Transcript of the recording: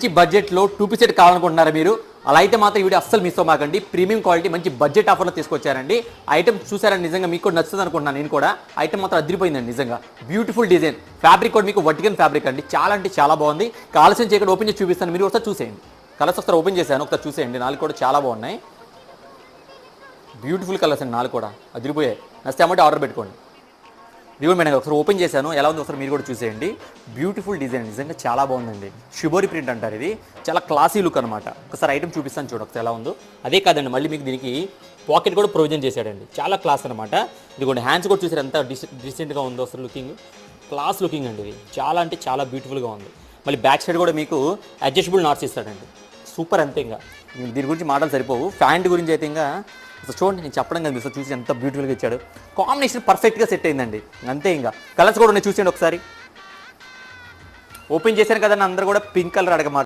మంచి బడ్జెట్లో 2 piece set కావాలనుకుంటున్నారా మీరు? అలా అయితే మాత్రం ఈ వీడియో అస్సలు మిస్ అవ్వకండి. ప్రీమియం క్వాలిటీ మంచి బడ్జెట్ ఆఫర్లో తీసుకొచ్చారండి. ఐటమ్ చూసారండి, నిజంగా మీకు కూడా నచ్చుతుంది అనుకుంటున్నాను నేను కూడా. ఐటమ్ మాత్రం అదిరిపోయిందండి నిజంగా. బ్యూటిఫుల్ డిజైన్, ఫ్యాబ్రిక్ కూడా మీకు వర్టికల్ ఫ్యాబ్రిక్ అండి. చాలా అంటే చాలా బాగుంది. కావాల్సిన చేయకుండా ఓపెన్ చేసి చూపిస్తాను, మీరు ఒకసారి చూసేయండి. కలర్స్ ఒకసారి ఓపెన్ చేశాను, ఒకసారి చూసేయండి. నాలుగు కూడా చాలా బాగున్నాయి, బ్యూటిఫుల్ కలర్స్ అండి. నాలుగు కూడా అదిరిపోయాయి. నచ్చితే అమౌంట్ ఆర్డర్ పెట్టుకోండి. ఇదిగో మేడం ఒకసారి ఓపెన్ చేశాను, ఎలా ఉంది ఒకసారి మీరు కూడా చూసేయండి. బ్యూటిఫుల్ డిజైన్, నిజంగా చాలా బాగుందండి. షిబోరి ప్రింట్ అంటారు, ఇది చాలా క్లాసీ లుక్ అనమాట. ఒకసారి ఐటమ్ చూపిస్తాను చూడు ఒకసారి ఎలా ఉందో. అదే కాదండి, మళ్ళీ మీకు దీనికి పాకెట్ కూడా ప్రొవిజన్ చేశాడండి, చాలా క్లాస్ అనమాట. ఇదిగోండి హ్యాండ్స్ కూడా చూసారు ఎంత డీసెంట్గా ఉందో అసలు. లుకింగ్ క్లాస్ లుకింగ్ అండి, ఇది చాలా అంటే చాలా బ్యూటిఫుల్గా ఉంది. మళ్ళీ బ్యాక్ సైడ్ కూడా మీకు అడ్జస్టబుల్ నాట్స్ ఇస్తాడండి, సూపర్. అంతే ఇంకా దీని గురించి మాటలు సరిపోవు. ప్యాంట్ గురించి అయితే ఇంకా అసలు చూడండి, నేను చెప్పడం కదా, మీరు చూసి ఎంత బ్యూటిఫుల్గా ఇచ్చాడు. కాంబినేషన్ పర్ఫెక్ట్గా సెట్ అయిందండి. అంతే ఇంకా కలర్స్ కూడా ఉన్నాయి, చూసేయండి ఒకసారి. ఓపెన్ చేశాను కదండి, అందరూ కూడా పింక్ కలర్ అడగమాట.